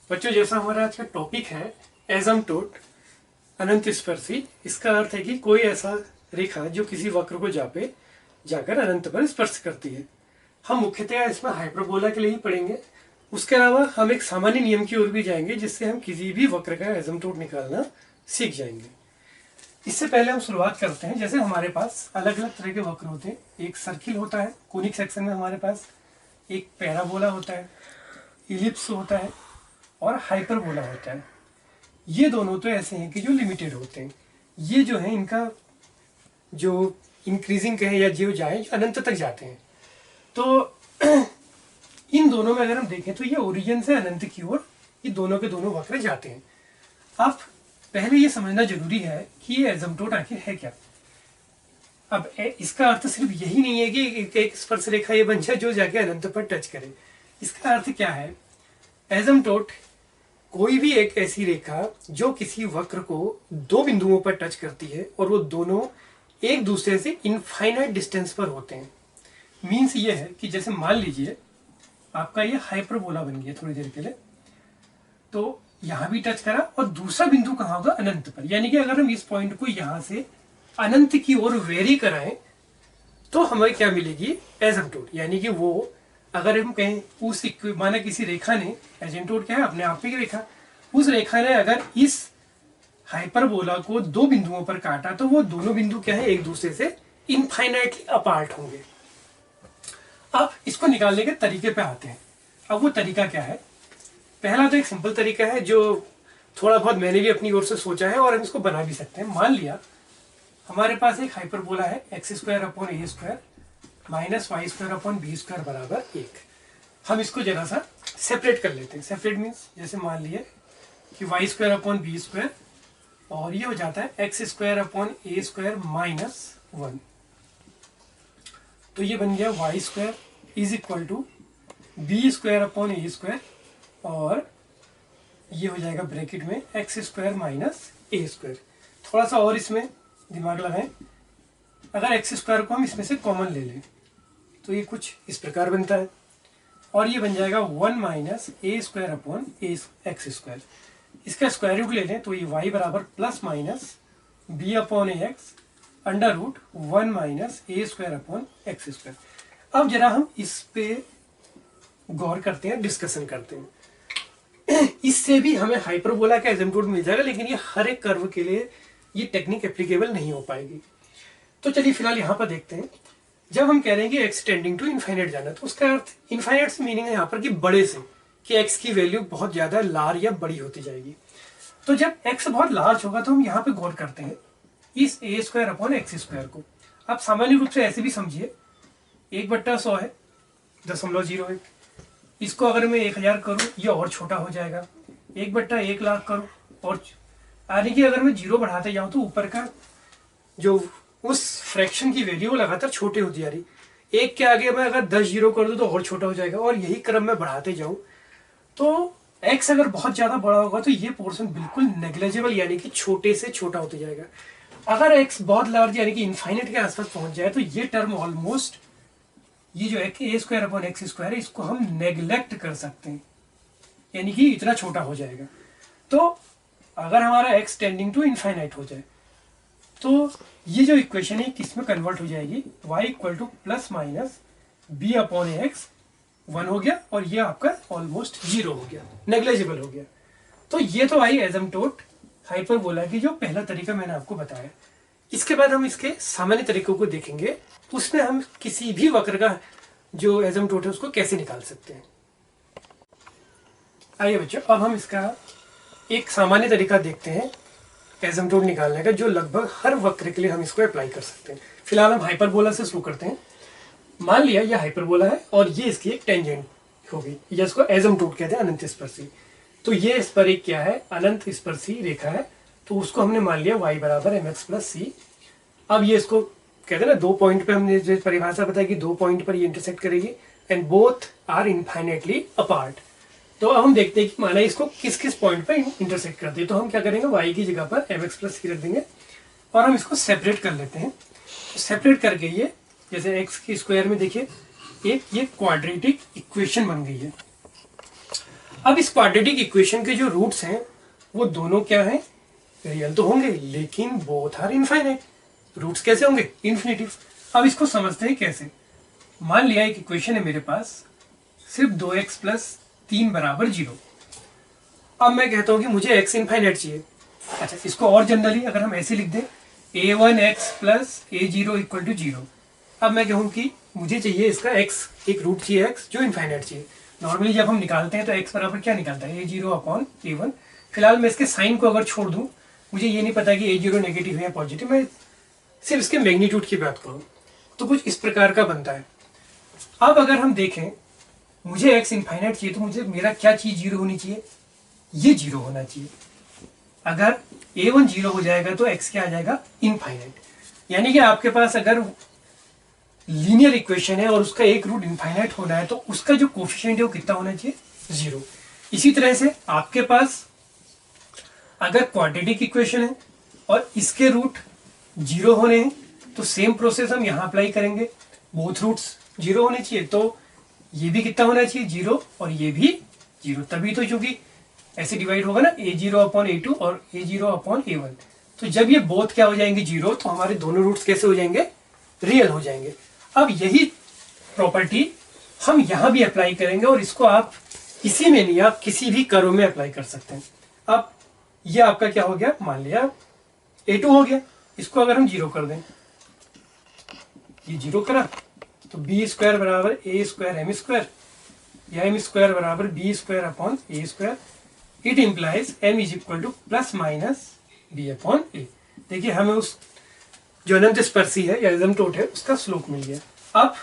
बच्चों, जैसा हमारा आज का टॉपिक है एसिम्प्टोट अनंत स्पर्शी, इसका अर्थ है कि कोई ऐसा रेखा जो किसी वक्र को जाकर अनंत पर स्पर्श करती है। हम मुख्यतः इसमें हाइपरबोला के लिए ही पढ़ेंगे। उसके अलावा हम एक सामान्य नियम की ओर भी जाएंगे जिससे हम किसी भी वक्र का एसिम्प्टोट निकालना सीख जाएंगे। इससे पहले हम शुरुआत करते हैं। जैसे हमारे पास अलग अलग तरह के वक्र होते हैं। एक सर्किल होता है, कोनिक सेक्शन में हमारे पास एक पैराबोला होता है, इलिप्स होता है और हाइपरबोला होता है। ये दोनों तो ऐसे हैं कि जो लिमिटेड होते हैं। ये जो है इनका जो इंक्रीजिंग कहें या जो जाए अनंत तक जाते हैं। तो इन दोनों में अगर हम देखें तो ये ओरिजिन से अनंत की ओर ये दोनों के दोनों वक्र जाते हैं। अब पहले ये समझना जरूरी है कि ये एसिम्प्टोट आखिर है क्या। अब इसका अर्थ सिर्फ यही नहीं है कि एक स्पर्श रेखा ये बन जाए जो जाके अनंत पर टच करे। इसका अर्थ क्या है? एसिम्प्टोट कोई भी एक ऐसी रेखा जो किसी वक्र को दो बिंदुओं पर टच करती है और वो दोनों एक दूसरे से इनफाइनाइट डिस्टेंस पर होते हैं। मीन्स ये है कि जैसे मान लीजिए आपका ये हाइपरबोला बन गया थोड़ी देर के लिए, तो यहां भी टच करा और दूसरा बिंदु कहां होगा? अनंत पर। यानी कि अगर हम इस पॉइंट को यहां से अनंत की ओर वेरी कराएं तो हमें क्या मिलेगी? एसिम्प्टोट। यानी कि वो अगर हम कहें उस माना किसी रेखा ने, एसिम्प्टोट क्या है? अपने आप की रेखा। उस रेखा ने अगर इस हाइपरबोला को दो बिंदुओं पर काटा तो वो दोनों बिंदु क्या है? एक दूसरे से इनफाइनाइटली अपार्ट होंगे। अब इसको निकालने के तरीके पे आते हैं। अब वो तरीका क्या है? पहला तो एक सिंपल तरीका है जो थोड़ा बहुत मैंने भी अपनी ओर से सोचा है और हम इसको बना भी सकते हैं। मान लिया हमारे पास एक हाइपरबोला है x² माइनस y² बराबर 1। हम इसको जरा सा सेपरेट कर लेते हैं। सेपरेट मीन्स जैसे मान लिए कि y² और ये हो जाता है x² माइनस 1। तो ये बन गया y² is equal to b² और ये हो जाएगा ब्रैकेट में x² माइनस a²। थोड़ा सा और इसमें दिमाग लगाएं। अगर x² को हम इसमें से कॉमन ले लें तो ये कुछ इस प्रकार बनता है और ये बन जाएगा 1 माइनस a²x²। इसका स्क्वायर रूट ले लें तो ये y बराबर plus minus b/x under root 1 minus a²x²। अब जरा हम इस पे गौर करते हैं, डिस्कशन करते हैं। इससे भी हमें हाइपरबोला का एसिम्प्टोट मिल जाएगा, लेकिन ये हर एक कर्व के लिए ये टेक्निक एप्लीकेबल नहीं हो पाएगी। तो चलिए फिलहाल यहाँ पर देखते हैं। जब हम कह रहे हैं कि x टेंडिंग टू इनफाइनाइट जाना, तो उसका अर्थ इनफाइनाइट से मीनिंग है यहाँ पर कि बड़े से, कि x की वैल्यू बहुत ज्यादा लार्ज या बड़ी होती जाएगी। तो जब x बहुत लार्ज होगा तो हम यहाँ पे गौर करते हैं इस a²/x² को। आप सामान्य रूप से ऐसे भी समझिए 1/100 है 0.01। इसको अगर मैं 1000 करूँ ये और छोटा हो जाएगा। 1/1 लाख करूँ और यानी कि अगर मैं जीरो बढ़ाते जाऊँ तो ऊपर का जो उस फ्रैक्शन की वैल्यू वो लगातार छोटी होती जा रही। एक के आगे मैं अगर 10 जीरो कर दूँ तो और छोटा हो जाएगा और यही क्रम में बढ़ाते जाऊँ तो x अगर बहुत ज्यादा बड़ा होगा तो ये पोर्शन बिल्कुल नेग्लेजिबल यानी कि छोटे से छोटा होते जाएगा। अगर x बहुत लार्ज यानी कि इनफाइनाइट के आसपास पहुंच जाए तो ये टर्म ऑलमोस्ट, ये जो a²/x² है इसको हम नेग्लेक्ट कर सकते हैं, यानी कि इतना छोटा हो जाएगा। तो अगर हमारा x टेंडिंग टू इनफाइनाइट हो जाए तो ये जो इक्वेशन है किस में कन्वर्ट हो जाएगी? y equal two plus minus b/x 1 हो गया और ये आपका ऑलमोस्ट 0 हो गया, नेग्लेजिबल हो गया। तो ये तो आई एसिम्प्टोट हाइपरबोला की जो पहला तरीका मैंने आपको बताया। इसके बाद हम इसके सामान्य तरीकों को देखेंगे। उसमें हम किसी भी वक्र का जो एसिम्प्टोट है उसको कैसे निकाल सकते हैं। आइए बच्चों, अब हम इसका एक सामान्य तरीका देखते हैं एसिम्प्टोट निकालने का, जो लगभग हर वक्र के लिए हम इसको अप्लाई कर सकते हैं। फिलहाल हम हाइपरबोला से शुरू करते हैं। मान लिया यह हाइपरबोला है और ये इसकी एक टेंजेंट होगी, या इसको एसिम्प्टोट कहते हैं, अनंत स्पर्शी। तो ये इस पर एक क्या है? अनंत स्पर्शी रेखा है। तो उसको हमने मान लिया y बराबर mx प्लस c। अब ये इसको कहते हैं ना, दो पॉइंट पे हमने जो परिभाषा बताई कि दो पॉइंट पर ये इंटरसेक्ट करेगी and both are infinitely apart. तो अब हम देखते हैं कि माना इसको किस किस पॉइंट पर इंटरसेक्ट करते हैं। तो हम क्या करेंगे? y की जगह पर mx प्लस c रख देंगे और हम इसको सेपरेट कर लेते हैं। तो सेपरेट करके ये जैसे x के स्क्वायर में देखिए एक ये क्वाड्रेटिक इक्वेशन बन गई है। अब इस क्वाड्रेटिक इक्वेशन के जो रूट्स हैं वो दोनों क्या हैं, रियल तो होंगे लेकिन बोथ आर इनफाइनाइट। रूट्स कैसे होंगे, इन्फिनिटिव। अब इसको समझते हैं कैसे। मान लिया एक इक्वेशन है मेरे पास, सिर्फ 2x प्लस 3 बराबर 0। अब मैं कहता हूं कि मुझे x इनफाइनाइट चाहिए। अच्छा, इसको और जनरली अगर हम ऐसे लिख दें a1x plus a0 equal to 0। अब मैं कहूँ कि मुझे चाहिए इसका x, एक रूट चाहिए x जो इनफाइनाइट चाहिए। नॉर्मली जब हम निकालते हैं तो x बराबर क्या निकालता है, a0 अपॉन a1। फिलहाल मैं इसके साइन को अगर छोड़ दूं, मुझे ये नहीं पता कि a0 नेगेटिव है या पॉजिटिव, मैं सिर्फ इसके मैग्नीट्यूड की बात करूं तो कुछ इस प्रकार का बनता है। अब अगर हम देखें मुझे x इनफाइनाइट चाहिए तो मुझे मेरा क्या चीज 0 होनी चाहिए, ये 0 होना चाहिए। अगर a1 0 हो जाएगा तो x क्या आ जाएगा, इनफाइनाइट। यानी कि आपके पास अगर लीनियर इक्वेशन है और उसका एक रूट इनफाइनाइट होना है तो उसका जो कोफिशिएंट है वो कितना होना चाहिए, 0। इसी तरह से आपके पास अगर क्वाड्रेटिक इक्वेशन है और इसके रूट 0 होने हैं तो सेम प्रोसेस हम यहां अप्लाई करेंगे, बोथ रूट्स 0 होने चाहिए। तो ये भी कितना होना चाहिए, 0, और ये भी 0। तभी तो चूंकि ऐसे डिवाइड होगा ना a0 अपॉन a2 और a0 अपॉन a1। तो जब ये बोथ क्या हो जाएंगे 0 तो हमारे दोनों रूट्स कैसे हो जाएंगे, रियल हो जाएंगे। अब यही प्रॉपर्टी हम यहां भी अप्लाई करेंगे और इसको आप इसी में नहीं, आप किसी भी कर्व में अप्लाई कर सकते हैं। अब ये आपका क्या हो गया, मान लिया a2 हो गया, इसको अगर हम 0 कर दें, ये 0 करा तो b स्क्वायर बराबर a स्क्वायर m स्क्वायर, या m स्क्वायर बराबर b square upon a square. It implies m is equal two plus minus b upon a। देखिए हमें उस जो अनंत स्पर्शी है या एसिम्प्टोट है उसका स्लोप मिल गया। अब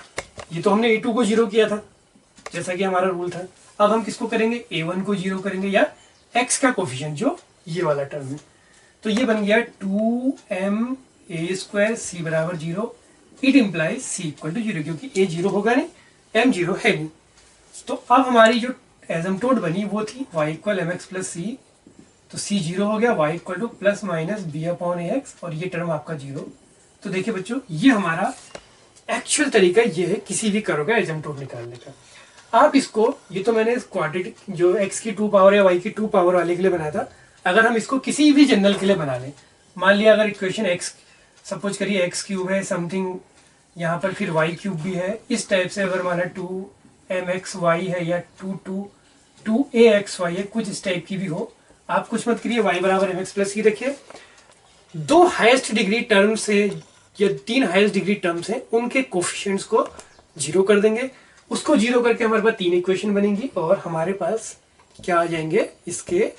ये तो हमने a2 को 0 किया था जैसा कि हमारा रूल था। अब हम किसको करेंगे, a1 को 0 करेंगे या x का कोफिशिएंट जो ये वाला टर्म है। तो ये बन गया 2m a स्क्वायर c बराबर 0। It implies c equal to 0, क्योंकि a 0 होगा नहीं, m 0 है नहीं। तो अब हमारी जो एसिम्प्टोट बनी वो थी y equal mx plus c। तो c 0 हो गया, y equal two plus minus b upon ax, और ये टर्म आपका 0। तो देखिए बच्चों, ये हमारा एक्चुअल तरीका ये है किसी भी कर्व का एसिम्प्टोट निकालने का। आप इसको, ये तो मैंने क्वाड्रेटिक जो x की 2 पावर या y की 2 पावर वाले के लिए बनाया था, अगर हम इसको किसी भी जनरल के लिए बना लें, मान लिया अगर इक्वेशन x सपोज करिए x क्यूब है समथिंग, यहाँ पर फिर y क्यूब भी है, इस टाइप से अगर माना 2mxy है या 2axy है, कुछ इस टाइप की भी हो, आप कुछ मत करिए, y बराबर mx प्लस c रखिए। 2 हाईएस्ट डिग्री टर्म से या 3 हाईएस्ट डिग्री टर्म्स हैं उनके कोफिशिएंट्स को 0 कर देंगे। उसको 0 करके हमारे पास 3 इक्वेशन बनेंगी और हमारे पास क्या आ जाएंगे, इसके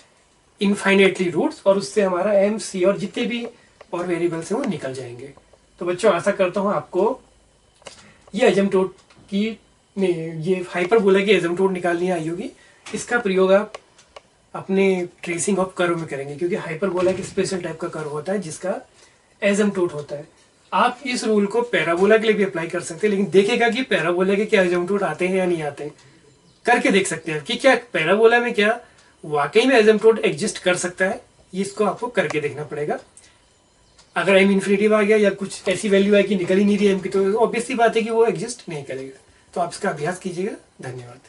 इनफाइनाइटली रूट्स, और उससे हमारा m c और जितने भी और वेरिएबल्स हैं वो निकल जाएंगे। तो बच्चों आशा करता हूँ आपको ये एसिम्प्टोट की ये हाइपरबोला की एसिम्प्टोट निकालनी आई होगी। इसका प्रयोग आप अपने ट्रेसिंग ऑफ कर्व में करेंगे, क्योंकि हाइपरबोला एक स्पेशल टाइप का कर्व होता है जिसका एसिम्प्टोट होता है। आप इस रूल को पैराबोला के लिए भी अप्लाई कर सकते हैं, लेकिन देखेगा कि पैराबोला के क्या एसिम्प्टोट आते हैं या नहीं आते हैं, करके देख सकते हैं कि क्या पैराबोला में क्या वाकई में एसिम्प्टोट एग्जिस्ट कर सकता है। इसको आपको करके देखना पड़ेगा। अगर m इन्फिनिटिव आ गया या कुछ ऐसी वैल्यू है कि निकल ही नहीं रही m की, तो ऑब्वियसली बात है कि वो एग्जिस्ट नहीं करेगा। तो आप इसका अभ्यास कीजिएगा। धन्यवाद।